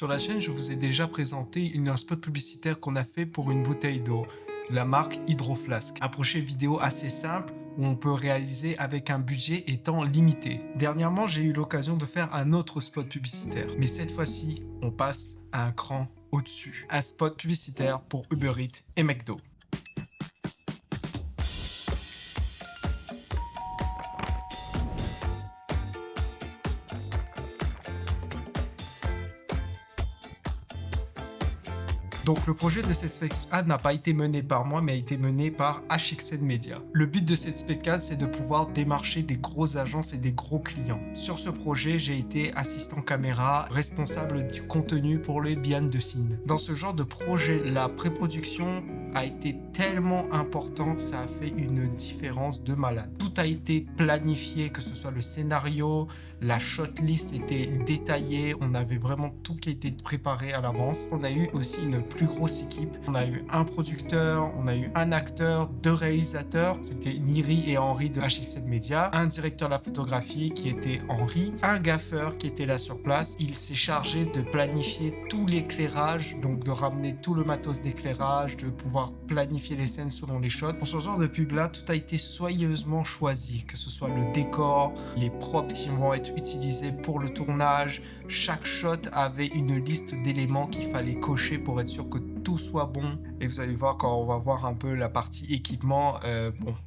Sur la chaîne, je vous ai déjà présenté un spot publicitaire qu'on a fait pour une bouteille d'eau, de la marque Hydroflask. Un projet vidéo assez simple où on peut réaliser avec un budget étant limité. Dernièrement, j'ai eu l'occasion de faire un autre spot publicitaire. Mais cette fois-ci, on passe à un cran au-dessus. Un spot publicitaire pour Uber Eats et McDo. Donc le projet de cette spectacade n'a pas été mené par moi, mais a été mené par HXN Media. Le but de cette spectacade, c'est de pouvoir démarcher des grosses agences et des gros clients. Sur ce projet, j'ai été assistant caméra, responsable du contenu pour les behind the scenes. Dans ce genre de projet, la pré-production a été tellement importante, ça a fait une différence de malade. Tout a été planifié, que ce soit le scénario, la shotlist était détaillée, on avait vraiment tout qui était préparé à l'avance. On a eu aussi une plus grosse équipe. On a eu un producteur, on a eu un acteur, deux réalisateurs, c'était Niri et Henri de HXN Media, un directeur de la photographie qui était Henri, un gaffeur qui était là sur place. Il s'est chargé de planifier tout l'éclairage, donc de ramener tout le matos d'éclairage, de pouvoir planifier les scènes selon les shots. Pour ce genre de pub-là, tout a été soigneusement choisi, que ce soit le décor, les props qui vont être utilisés pour le tournage. Chaque shot avait une liste d'éléments qu'il fallait cocher pour être sûr que tout soit bon. Et vous allez voir quand on va voir un peu la partie équipement,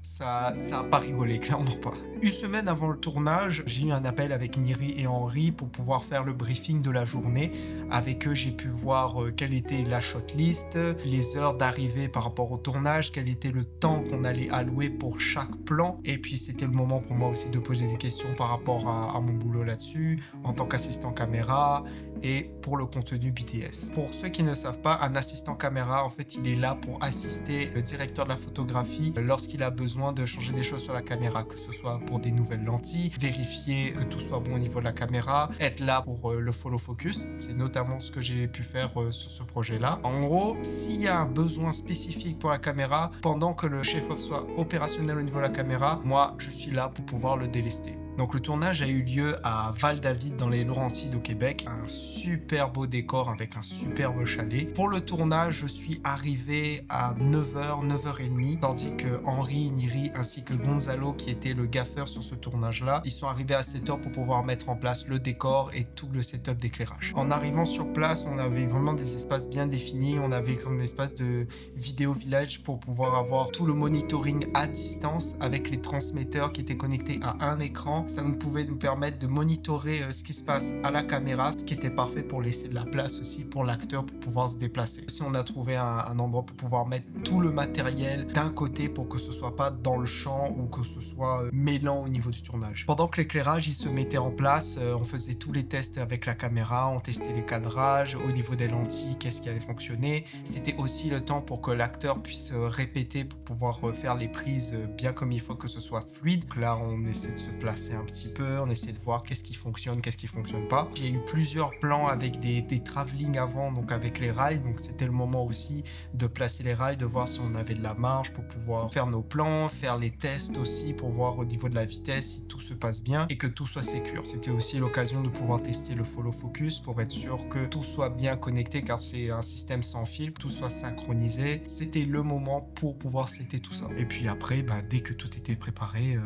ça a pas rigolé, clairement pas. Une semaine avant le tournage, j'ai eu un appel avec Niri et Henri pour pouvoir faire le briefing de la journée. Avec eux, j'ai pu voir quelle était la shotlist, les heures d'arrivée par rapport au tournage, quel était le temps qu'on allait allouer pour chaque plan. Et puis c'était le moment pour moi aussi de poser des questions par rapport à mon boulot là-dessus, en tant qu'assistant caméra et pour le contenu BTS. Pour ceux qui ne savent pas, un assistant caméra, en fait, il est là pour assister le directeur de la photographie lorsqu'il a besoin de changer des choses sur la caméra, que ce soit pour des nouvelles lentilles, vérifier que tout soit bon au niveau de la caméra, être là pour le follow focus. C'est notamment ce que j'ai pu faire sur ce projet-là. En gros, s'il y a un besoin spécifique pour la caméra, pendant que le chef-op soit opérationnel au niveau de la caméra, moi, je suis là pour pouvoir le délester. Donc le tournage a eu lieu à Val-David dans les Laurentides au Québec. Un super beau décor avec un superbe chalet. Pour le tournage, je suis arrivé à 9h, 9h30, tandis que Henri, Niri ainsi que Gonzalo, qui était le gaffeur sur ce tournage-là, ils sont arrivés à 7h pour pouvoir mettre en place le décor et tout le setup d'éclairage. En arrivant sur place, on avait vraiment des espaces bien définis. On avait comme un espace de vidéo village pour pouvoir avoir tout le monitoring à distance avec les transmetteurs qui étaient connectés à un écran. Ça nous pouvait nous permettre de monitorer ce qui se passe à la caméra, ce qui était parfait pour laisser de la place aussi pour l'acteur pour pouvoir se déplacer. Aussi, on a trouvé un endroit pour pouvoir mettre tout le matériel d'un côté pour que ce soit pas dans le champ ou que ce soit mêlant au niveau du tournage. Pendant que l'éclairage il se mettait en place, on faisait tous les tests avec la caméra, on testait les cadrages, au niveau des lentilles, qu'est-ce qui allait fonctionner. C'était aussi le temps pour que l'acteur puisse répéter pour pouvoir faire les prises bien comme il faut, que ce soit fluide. Donc là, on essaie de se placer un petit peu, on essaie de voir qu'est-ce qui fonctionne pas. J'ai eu plusieurs plans avec des travelling avant, donc avec les rails, donc c'était le moment aussi de placer les rails, de voir si on avait de la marge pour pouvoir faire nos plans, faire les tests aussi pour voir au niveau de la vitesse si tout se passe bien et que tout soit sécure. C'était aussi l'occasion de pouvoir tester le follow focus pour être sûr que tout soit bien connecté, car c'est un système sans fil, tout soit synchronisé. C'était le moment pour pouvoir setter tout ça. Et puis après, dès que tout était préparé,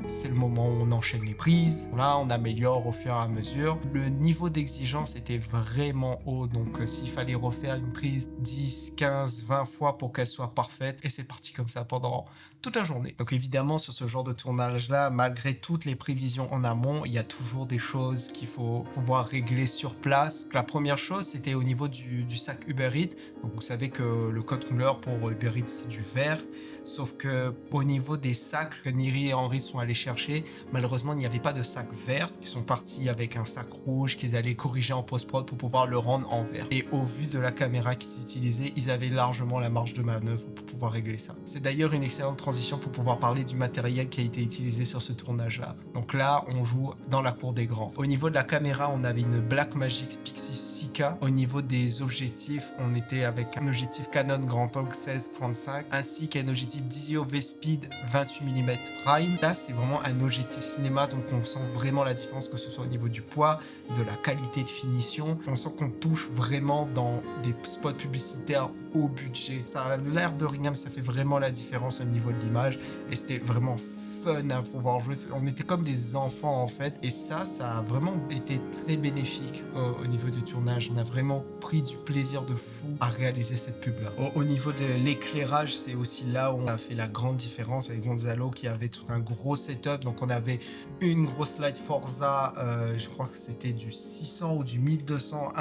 c'est le moment où on enchaîne les prises. Là, on améliore au fur et à mesure. Le niveau d'exigence était vraiment haut. Donc, s'il fallait refaire une prise 10, 15, 20 fois pour qu'elle soit parfaite, et c'est parti comme ça pendant toute la journée. Donc, évidemment, sur ce genre de tournage-là, malgré toutes les prévisions en amont, il y a toujours des choses qu'il faut pouvoir régler sur place. La première chose, c'était au niveau du sac Uber Eats. Donc, vous savez que le code couleur pour Uber Eats, c'est du vert. Sauf que au niveau des sacs que Niri et Henri sont allés chercher, malheureusement, il n'y avait pas de sac vert. Ils sont partis avec un sac rouge qu'ils allaient corriger en post-prod pour pouvoir le rendre en vert. Et au vu de la caméra qu'ils utilisaient, ils avaient largement la marge de manœuvre pour pouvoir régler ça. C'est d'ailleurs une excellente transition pour pouvoir parler du matériel qui a été utilisé sur ce tournage-là. Donc là, on joue dans la cour des grands. Au niveau de la caméra, on avait une Blackmagic Pixie 6K. Au niveau des objectifs, on était avec un objectif Canon grand angle 16-35 ainsi qu'un objectif Dizio V-Speed 28 mm prime. Là, c'est vraiment un objectif cinéma, donc on sent vraiment la différence, que ce soit au niveau du poids, de la qualité de finition. On sent qu'on touche vraiment dans des spots publicitaires haut budget. Ça a l'air de rien, mais ça fait vraiment la différence au niveau de l'image, et c'était vraiment fun à pouvoir jouer. On était comme des enfants en fait, et ça a vraiment été très bénéfique au niveau du tournage. On a vraiment pris du plaisir de fou à réaliser cette pub là. Au niveau de l'éclairage, c'est aussi là où on a fait la grande différence avec Gonzalo, qui avait tout un gros setup. Donc on avait une grosse light Forza, je crois que c'était du 600 ou du 1200,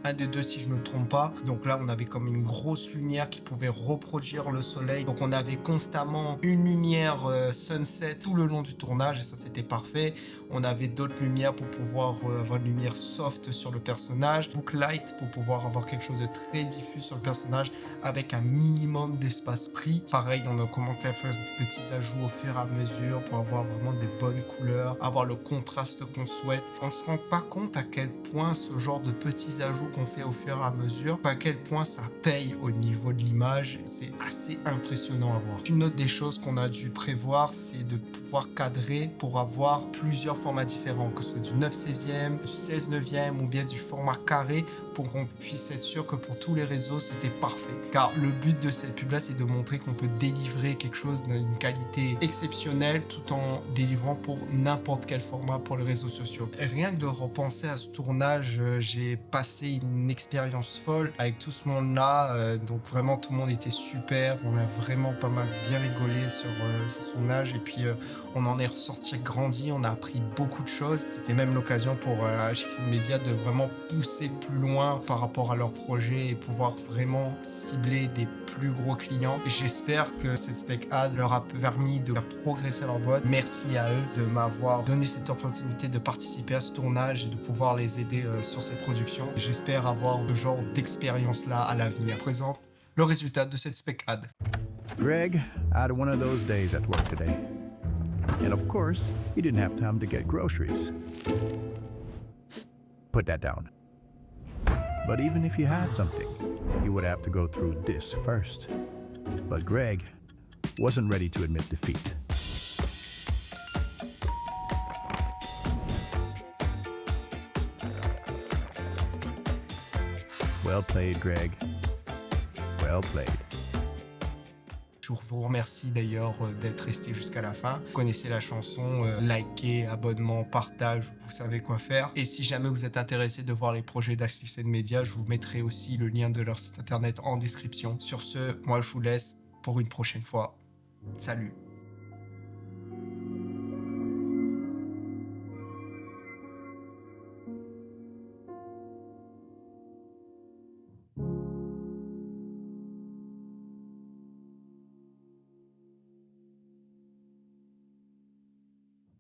un des deux si je me trompe pas. Donc là on avait comme une grosse lumière qui pouvait reproduire le soleil, donc on avait constamment une lumière sunset tout le long du tournage, et ça c'était parfait. On avait d'autres lumières pour pouvoir avoir une lumière soft sur le personnage, booklight pour pouvoir avoir quelque chose de très diffus sur le personnage avec un minimum d'espace pris. Pareil, on a commencé à faire des petits ajouts au fur et à mesure pour avoir vraiment des bonnes couleurs, avoir le contraste qu'on souhaite. On se rend pas compte à quel point ce genre de petits ajouts qu'on fait au fur et à mesure, à quel point ça paye au niveau de l'image. C'est assez impressionnant à voir. Une autre des choses qu'on a dû prévoir, c'est de pouvoir cadrer pour avoir plusieurs formats différents, que ce soit du 9/16e, du 16/9e ou bien du format carré, pour qu'on puisse être sûr que pour tous les réseaux c'était parfait. Car le but de cette pub là, c'est de montrer qu'on peut délivrer quelque chose d'une qualité exceptionnelle tout en délivrant pour n'importe quel format pour les réseaux sociaux. Et rien que de repenser à ce tournage, j'ai passé une expérience folle avec tout ce monde là, donc vraiment tout le monde était super. On a vraiment pas mal bien rigolé sur ce tournage, et puis on en est ressorti grandi, on a appris beaucoup de choses. C'était même l'occasion pour HXN Media de vraiment pousser plus loin par rapport à leur projet et pouvoir vraiment cibler des plus gros clients. J'espère que cette spec ad leur a permis de faire progresser leur boîte. Merci à eux de m'avoir donné cette opportunité de participer à ce tournage et de pouvoir les aider sur cette production. J'espère avoir ce genre d'expérience là à l'avenir. Je présente le résultat de cette spec ad. Greg had one of those days at work today. And of course, he didn't have time to get groceries. Put that down. But even if he had something, he would have to go through this first. But Greg wasn't ready to admit defeat. Well played, Greg. Well played. Je vous remercie d'ailleurs d'être resté jusqu'à la fin. Vous connaissez la chanson, likez, abonnement, partage, vous savez quoi faire. Et si jamais vous êtes intéressé de voir les projets d'HXN Media, je vous mettrai aussi le lien de leur site internet en description. Sur ce, moi je vous laisse pour une prochaine fois. Salut!